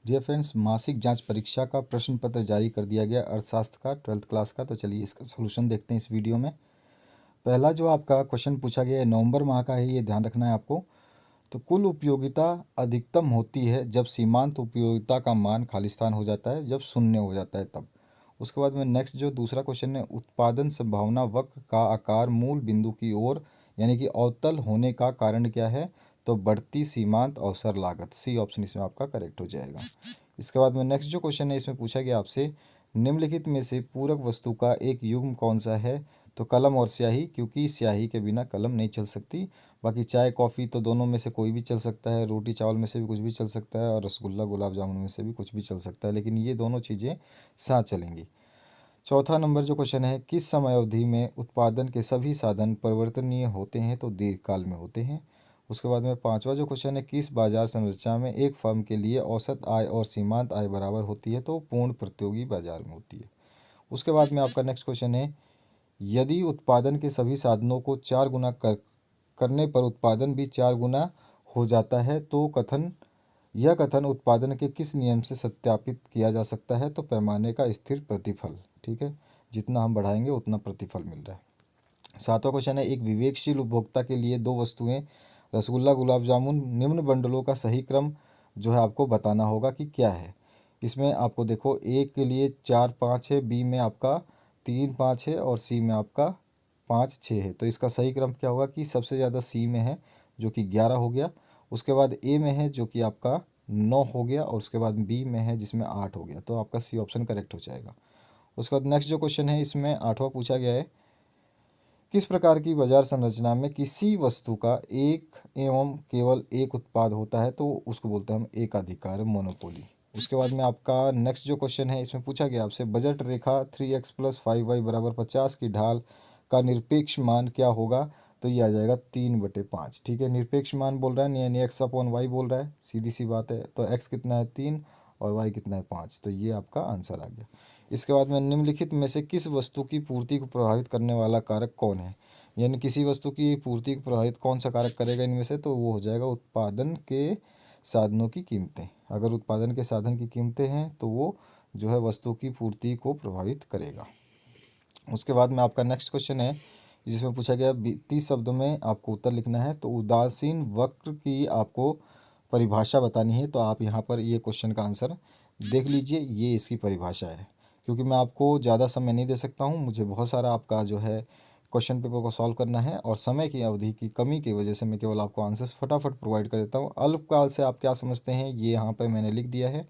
Dear friends, मासिक जांच परीक्षा का प्रश्न पत्र जारी कर दिया गया अर्थशास्त्र का 12th क्लास का। तो चलिए इसका सॉल्यूशन देखते हैं इस वीडियो में। पहला जो आपका क्वेश्चन पूछा गया है नवंबर माह का है, ये ध्यान रखना है आपको। तो कुल उपयोगिता अधिकतम होती है जब सीमांत उपयोगिता का मान खालिस्तान हो जाता है, जब शून्य हो जाता है तब। उसके बाद में नेक्स्ट जो दूसरा क्वेश्चन है, उत्पादन संभावना वक्र का आकार मूल बिंदु की ओर यानी कि अवतल होने का कारण क्या है? तो बढ़ती सीमांत अवसर लागत। सी ऑप्शन इसमें आपका करेक्ट हो जाएगा। इसके बाद में नेक्स्ट जो क्वेश्चन है इसमें पूछा गया आपसे, निम्नलिखित में से पूरक वस्तु का एक युग्म कौन सा है? तो कलम और स्याही, क्योंकि स्याही के बिना कलम नहीं चल सकती। बाकी चाय कॉफ़ी तो दोनों में से कोई भी चल सकता है, रोटी चावल में से भी कुछ भी चल सकता है, और रसगुल्ला गुलाब जामुन में से भी कुछ भी चल सकता है, लेकिन ये दोनों चीज़ें साथ चलेंगी। चौथा नंबर जो क्वेश्चन है, किस समय अवधि में उत्पादन के सभी साधन परिवर्तनीय होते हैं? तो दीर्घकाल में होते हैं। उसके बाद में पांचवा जो क्वेश्चन है, किस बाजार संरचना में एक फर्म के लिए औसत आय और सीमांत आय बराबर होती है? तो पूर्ण प्रतियोगी बाजार में होती है। उसके बाद में आपका नेक्स्ट क्वेश्चन है, यदि उत्पादन के सभी साधनों को 4 गुना करने पर उत्पादन भी 4 गुना हो जाता है तो यह कथन उत्पादन के किस नियम से सत्यापित किया जा सकता है? तो पैमाने का स्थिर प्रतिफल। ठीक है, जितना हम बढ़ाएंगे उतना प्रतिफल मिल रहा है। सातवां क्वेश्चन है, एक विवेकशील उपभोक्ता के लिए दो वस्तुएं रसगुल्ला गुलाब जामुन निम्न बंडलों का सही क्रम जो है आपको बताना होगा कि क्या है। इसमें आपको देखो, ए के लिए 4 5 है, बी में आपका 3 5 है, और सी में आपका 5 6 है। तो इसका सही क्रम क्या होगा कि सबसे ज़्यादा सी में है जो कि 11 हो गया, उसके बाद ए में है जो कि आपका 9 हो गया, और उसके बाद बी में है जिसमें 8 हो गया। तो आपका सी ऑप्शन करेक्ट हो जाएगा। उसके बाद नेक्स्ट जो क्वेश्चन है इसमें आठवां पूछा गया है, किस प्रकार की बाजार संरचना में किसी वस्तु का एक एवं केवल एक उत्पाद होता है? तो उसको बोलते हैं हम एकाधिकार, मोनोपोली। उसके बाद में आपका नेक्स्ट जो क्वेश्चन है इसमें पूछा गया आपसे, बजट रेखा 3x + 5y = 50 की ढाल का निरपेक्ष मान क्या होगा? तो ये आ जाएगा 3/5। ठीक है, निरपेक्ष मान बोल रहा है यानी x/y बोल रहा है, सीधी सी बात है। तो x कितना है 3 और y कितना है 5, तो ये आपका आंसर आ गया। इसके बाद में निम्नलिखित में से किस वस्तु की पूर्ति को प्रभावित करने वाला कारक कौन है? यानी किसी वस्तु की पूर्ति को प्रभावित कौन सा कारक करेगा इनमें से? तो वो हो जाएगा उत्पादन के साधनों की कीमतें। अगर उत्पादन के साधन की कीमतें हैं तो वो जो है वस्तु की पूर्ति को प्रभावित करेगा। उसके बाद में आपका नेक्स्ट क्वेश्चन है जिसमें पूछा गया 30 शब्दों में आपको उत्तर लिखना है। तो उदासीन वक्र की आपको परिभाषा बतानी है। तो आप यहाँ पर ये क्वेश्चन का आंसर देख लीजिए, ये इसकी परिभाषा है। क्योंकि मैं आपको ज़्यादा समय नहीं दे सकता हूँ, मुझे बहुत सारा आपका जो है क्वेश्चन पेपर को सॉल्व करना है, और समय की अवधि की कमी की वजह से मैं केवल आपको आंसर्स फटाफट प्रोवाइड कर देता हूँ। अल्पकाल से आप क्या समझते हैं ये यहाँ पर मैंने लिख दिया है,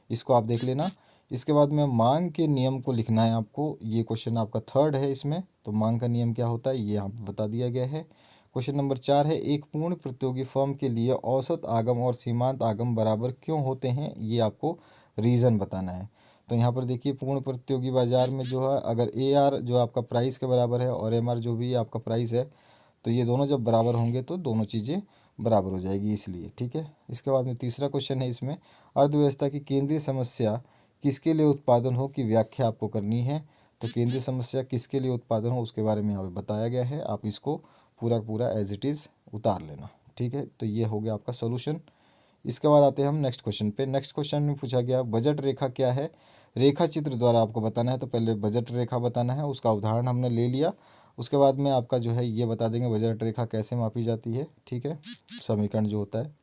इसको आप देख लेना। इसके बाद में मांग के नियम को लिखना है आपको। ये क्वेश्चन आपका थर्ड है इसमें। तो मांग का नियम क्या होता है ये यहाँ पर बता दिया गया है। क्वेश्चन नंबर 4 है, एक पूर्ण प्रतियोगी फर्म के लिए औसत आगम और सीमांत आगम बराबर क्यों होते हैं? ये आपको रीज़न बताना है। तो यहाँ पर देखिए, पूर्ण प्रतियोगी बाजार में जो है अगर AR जो आपका प्राइस के बराबर है और MR जो भी आपका प्राइस है, तो ये दोनों जब बराबर होंगे तो दोनों चीज़ें बराबर हो जाएगी, इसलिए। ठीक है, इसके बाद में तीसरा क्वेश्चन है इसमें, अर्थव्यवस्था की केंद्रीय समस्या किसके लिए उत्पादन हो की व्याख्या आपको करनी है। तो केंद्रीय समस्या किसके लिए उत्पादन हो उसके बारे में यहाँ पे बताया गया है, आप इसको पूरा पूरा एज इट इज़ उतार लेना। ठीक है, तो ये हो गया आपका सोल्यूशन। इसके बाद आते हैं हम नेक्स्ट क्वेश्चन पे। नेक्स्ट क्वेश्चन में पूछा गया बजट रेखा क्या है? रेखा चित्र द्वारा आपको बताना है। तो पहले बजट रेखा बताना है, उसका उदाहरण हमने ले लिया। उसके बाद में आपका जो है ये बता देंगे बजट रेखा कैसे मापी जाती है। ठीक है, समीकरण जो होता है।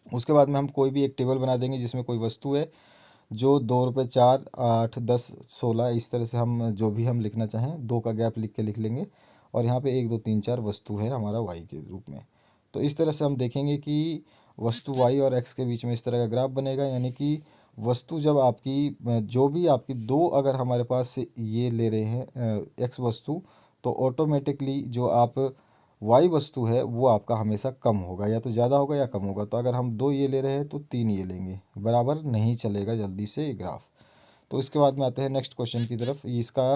उसके बाद में हम कोई भी एक टेबल बना देंगे जिसमें कोई वस्तु है जो 2 रुपये, 4, 8, 10, 16 इस तरह से हम जो भी हम लिखना चाहें 2 का गैप लिख के लिख लेंगे, और यहाँ पे 1 2 3 4 वस्तु है हमारा वाई के रूप में। तो इस तरह से हम देखेंगे कि वस्तु वाई और एक्स के बीच में इस तरह का ग्राफ बनेगा। यानी कि वस्तु जब आपकी जो भी आपकी दो अगर हमारे पास से ये ले रहे हैं एक्स वस्तु, तो ऑटोमेटिकली जो आप वाई वस्तु है वो आपका हमेशा कम होगा, या तो ज़्यादा होगा या कम होगा। तो अगर हम 2 ये ले रहे हैं तो 3 ये लेंगे, बराबर नहीं चलेगा जल्दी से ये ग्राफ। तो इसके बाद में आते हैं नेक्स्ट क्वेश्चन की तरफ। इसका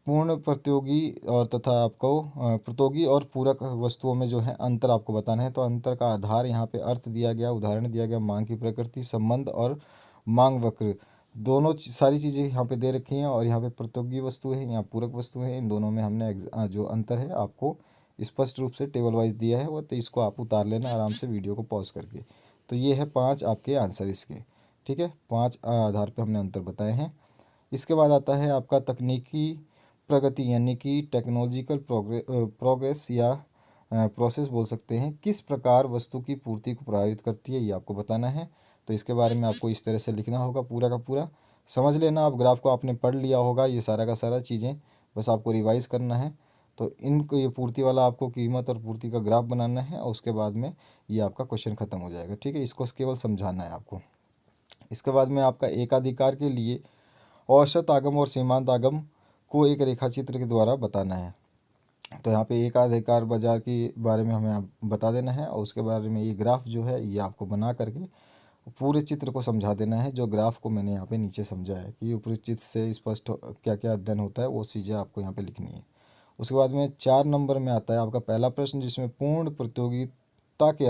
पूर्ण प्रतियोगी और तथा आपको प्रतियोगी और पूरक वस्तुओं में जो है अंतर आपको बताना है। तो अंतर का आधार यहाँ पे अर्थ दिया गया, उदाहरण दिया गया, मांग की प्रकृति, संबंध और मांग वक्र, दोनों सारी चीज़ें यहाँ पे दे रखी हैं। और यहाँ पे प्रतियोगी वस्तु है, यहाँ पूरक वस्तु है, इन दोनों में हमने जो अंतर है आपको स्पष्ट रूप से टेबल वाइज दिया है वो। तो इसको आप उतार लेना आराम से वीडियो को पॉज करके। तो ये है 5 आपके आंसर इसके। ठीक है, 5 आधार पे हमने अंतर बताए हैं। इसके बाद आता है आपका तकनीकी प्रगति यानी कि टेक्नोलॉजिकल प्रोग्रेस या प्रोसेस बोल सकते हैं, किस प्रकार वस्तु की पूर्ति को प्रभावित करती है, ये आपको बताना है। तो इसके बारे में आपको इस तरह से लिखना होगा, पूरा का पूरा समझ लेना। आप ग्राफ को आपने पढ़ लिया होगा, ये सारा का सारा चीज़ें बस आपको रिवाइज करना है। तो इनको ये पूर्ति वाला आपको कीमत और पूर्ति का ग्राफ बनाना है, और उसके बाद में ये आपका क्वेश्चन ख़त्म हो जाएगा। ठीक है, इसको केवल समझाना है आपको। इसके बाद में आपका एकाधिकार के लिए औसत आगम और सीमांत आगम को एक रेखाचित्र के द्वारा बताना है। तो यहाँ पे एकाधिकार बाजार के बारे में हमें बता देना है, और उसके बारे में ये ग्राफ जो है ये आपको बना करके पूरे चित्र को समझा देना है। जो ग्राफ को मैंने यहाँ पे नीचे समझा है कि ऊपरी चित्र से स्पष्ट क्या क्या अध्ययन होता है, वो चीज़ें आपको यहाँ पे लिखनी है। उसके बाद में 4 नंबर में आता है आपका पहला प्रश्न, जिसमें पूर्ण प्रतियोगिता के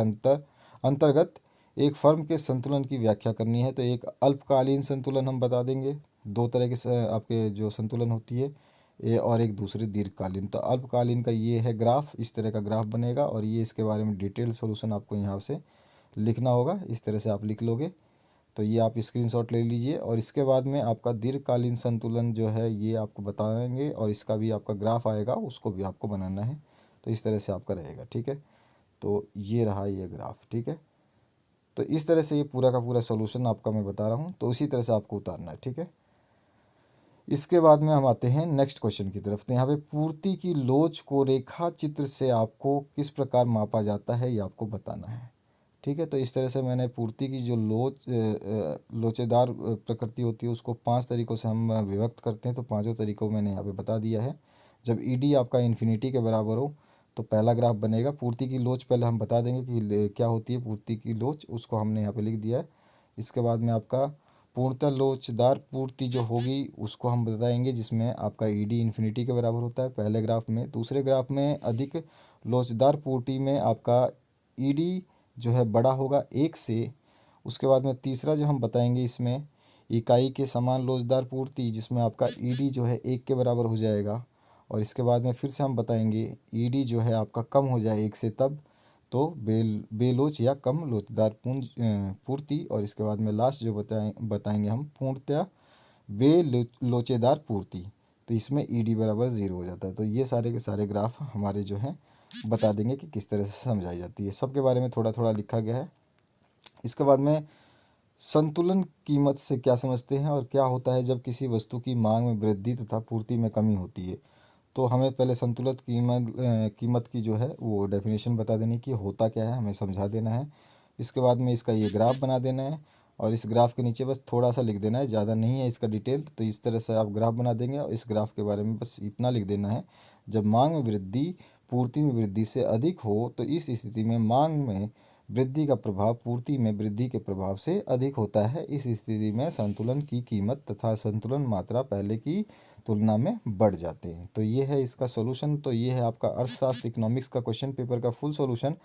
अंतर्गत एक फर्म के संतुलन की व्याख्या करनी है। तो एक अल्पकालीन संतुलन हम बता देंगे, दो तरह के आपके जो संतुलन होती है ये, और एक दूसरे दीर्घकालीन। तो अल्पकालीन का ये है ग्राफ, इस तरह का ग्राफ बनेगा, और ये इसके बारे में डिटेल सॉल्यूशन आपको यहाँ से लिखना होगा। इस तरह से आप लिख लोगे तो ये आप स्क्रीनशॉट ले लीजिए। और इसके बाद में आपका दीर्घकालीन संतुलन जो है ये आपको बताएंगे, और इसका भी आपका ग्राफ आएगा, उसको भी आपको बनाना है। तो इस तरह से आपका रहेगा। ठीक है, तो ये रहा ये ग्राफ। ठीक है, तो इस तरह से ये पूरा का पूरा सोल्यूशन आपका मैं बता रहा हूँ, तो उसी तरह से आपको उतारना है। ठीक है, इसके बाद में हम आते हैं नेक्स्ट क्वेश्चन की तरफ। तो यहाँ पे पूर्ति की लोच को रेखा चित्र से आपको किस प्रकार मापा जाता है, ये आपको बताना है। ठीक है, तो इस तरह से मैंने पूर्ति की जो लोचेदार प्रकृति होती है उसको 5 तरीक़ों से हम विभक्त करते हैं। तो पांचों तरीक़ों मैंने यहाँ पे बता दिया है। जब ईडी आपका इन्फिनिटी के बराबर हो तो पहला ग्राफ बनेगा। पूर्ति की लोच पहले हम बता देंगे कि क्या होती है पूर्ति की लोच, उसको हमने यहाँ पे लिख दिया है। इसके बाद में आपका पूर्णतः लोचदार पूर्ति जो होगी उसको हम बताएंगे, जिसमें आपका ईडी इन्फिनिटी के बराबर होता है पहले ग्राफ में। दूसरे ग्राफ में अधिक लोचदार पूर्ति में आपका ईडी जो है बड़ा होगा 1 से। उसके बाद में तीसरा जो हम बताएंगे इसमें इकाई के समान लोचदार पूर्ति, जिसमें आपका ईडी जो है 1 के बराबर हो जाएगा। और इसके बाद में फिर से हम बताएंगे ईडी जो है आपका कम हो जाए 1 से, तब तो बेलोच या कम लोचदार पूर्ति। और इसके बाद में लास्ट जो बताएंगे हम पूर्णतया लोचेदार पूर्ति। तो इसमें ईडी बराबर 0 हो जाता है। तो ये सारे के सारे ग्राफ हमारे जो हैं बता देंगे कि किस तरह से समझाई जाती है। सबके बारे में थोड़ा थोड़ा लिखा गया है। इसके बाद में संतुलन कीमत से क्या समझते हैं, और क्या होता है जब किसी वस्तु की मांग में वृद्धि तथा पूर्ति में कमी होती है। तो हमें पहले संतुलित कीमत की जो है वो डेफिनेशन बता देनी कि होता क्या है, हमें समझा देना है। इसके बाद में इसका ये ग्राफ बना देना है, और इस ग्राफ के नीचे बस थोड़ा सा लिख देना है, ज़्यादा नहीं है इसका डिटेल। तो इस तरह से आप ग्राफ बना देंगे, और इस ग्राफ के बारे में बस इतना लिख देना है, जब मांग में वृद्धि पूर्ति में वृद्धि से अधिक हो तो इस स्थिति में मांग में वृद्धि का प्रभाव पूर्ति में वृद्धि के प्रभाव से अधिक होता है। इस स्थिति में संतुलन की कीमत तथा संतुलन मात्रा पहले की तुलना में बढ़ जाते हैं। तो ये है इसका सॉल्यूशन। तो ये है आपका अर्थशास्त्र इकोनॉमिक्स का क्वेश्चन पेपर का फुल सॉल्यूशन।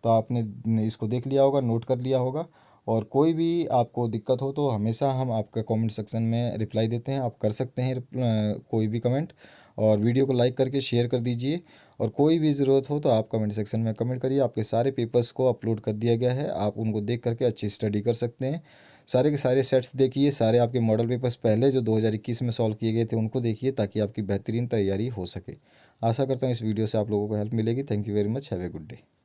तो आपने इसको देख लिया होगा, नोट कर लिया होगा। और कोई भी आपको दिक्कत हो तो हमेशा हम आपका कमेंट सेक्शन में रिप्लाई देते हैं, आप कर सकते हैं कोई भी कमेंट। और वीडियो को लाइक करके शेयर कर दीजिए। और कोई भी ज़रूरत हो तो आप कमेंट सेक्शन में कमेंट करिए। आपके सारे पेपर्स को अपलोड कर दिया गया है, आप उनको देख करके अच्छी स्टडी कर सकते हैं। सारे के सारे सेट्स देखिए, सारे आपके मॉडल पेपर्स पहले जो 2021 में सॉल्व किए गए थे उनको देखिए, ताकि आपकी बेहतरीन तैयारी हो सके। आशा करता हूँ इस वीडियो से आप लोगों को हेल्प मिलेगी। Thank you very much, have a good day.